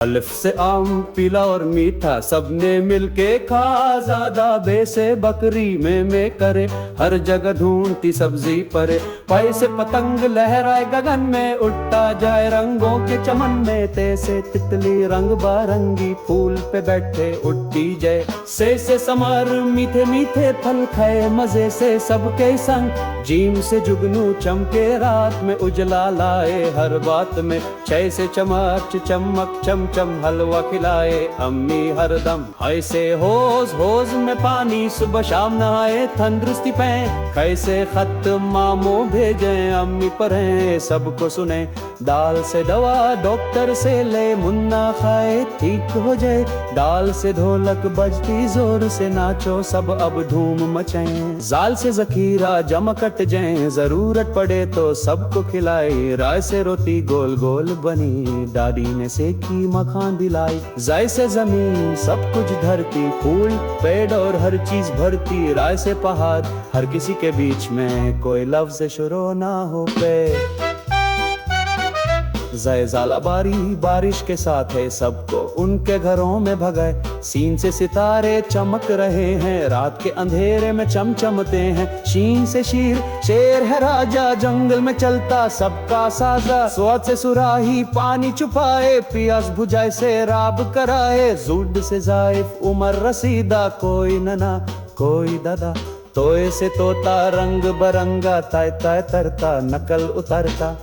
अलिफ से आम पीला और मीठा सबने मिलके खा, ज्यादा बे से बकरी में करे, हर जगह ढूंढती सब्जी परे। पै से पतंग लहराए गगन में, उड़ता जाए रंगों के चमन में। ते से तितली रंग बारंगी फूल पे बैठे उड़ती जाए। से समर मीठे मीठे फल खाए मजे से सबके संग। जीम से जुगनू चमके रात में, उजला लाए हर बात में। छह से चमक चमक चम चम हलवा खिलाए अम्मी हरदम। ऐसे होज होज में पानी सुबह शाम नहाए तंदुरुस्ती पे। कैसे खत मामो भेजे अम्मी पढ़े सबको सुने। दाल से दवा डॉक्टर से ले, मुन्ना खाए ठीक हो जाए। दाल से ढोलक बजती जोर से, नाचो सब अब धूम मचाए। जाल से जखीरा जमा कट जाए, जरूरत पड़े तो सबको खिलाई। राय से रोटी गोल गोल बनी, दादी ने सेकी मखान दिलाई। जाय से जमीन सब कुछ धरती, फूल पेड़ और हर चीज भरती। राय से पहाड़ हर किसी के बीच में, कोई लफ्ज शुरू ना हो पे। ज़ाला बारी बारिश के साथ है, सबको उनके घरों में भगाए। सीन से सितारे चमक रहे हैं, रात के अंधेरे में चमचमते हैं। शीन से शेर है राजा, जंगल में चलता सबका साजा। स्वाद से सुराही पानी छुपाए, पियास बुझाए से राब कराए। जुड से जाइफ उमर रसीदा, कोई नना कोई दादा। तोए से तोता रंग बरंगा, ताय ताय तरता नकल उतरता।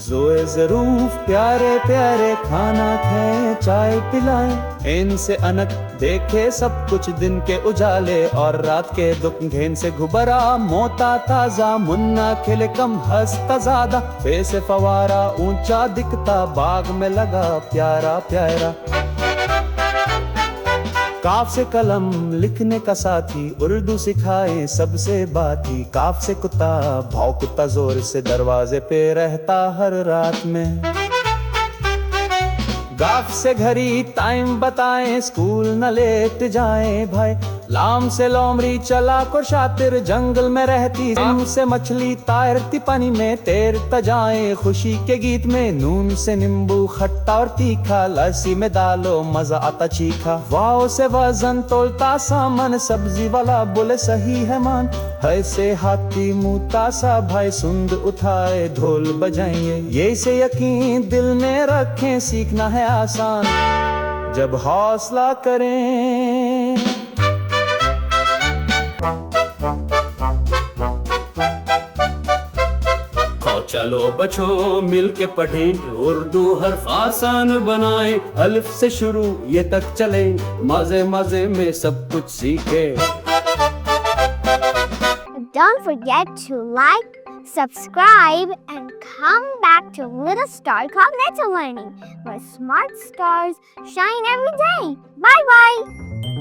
जोए जरूफ प्यारे प्यारे खाना खाए चाय पिलाए। इनसे अनक देखे सब कुछ दिन के उजाले, और रात के दुख घेन से घुबरा। मोता ताजा मुन्ना खिले कम हंसता ज्यादा। फे से फवारा ऊंचा दिखता, बाग में लगा प्यारा प्यारा। काफ से कलम लिखने का साथी, उर्दू सिखाए सबसे बाती। काफ से कुत्ता भौंकता जोर से, दरवाजे पे रहता हर रात में। गाफ से घड़ी टाइम बताएं, स्कूल न लेट जाएं भाई। लाम से लोमड़ी चला को शातिर, जंगल में रहती। साम से मछली तैरती पानी में, तैरता जाए खुशी के गीत में। नून से नींबू खट्टा और तीखा, लस्सी में डालो मजा आता चीखा। वाव से वजन तोलता सामान, सब्जी वाला बोले सही है मान। है से हाथी मुँहता सा भाई, सुंद उठाए ढोल बजाएंगे। ये से यकीन दिल में रखें, सीखना है आसान जब हौसला करें। चलो बच्चों मिल के पढ़ें, उर्दू हर्फ आसान बनाए। अलिफ से शुरू ये तक चले, मजे मजे में सब कुछ सीखे। Don't forget to like, subscribe and come back to Little Star Cognitive Learning, where smart stars shine every day. Bye bye.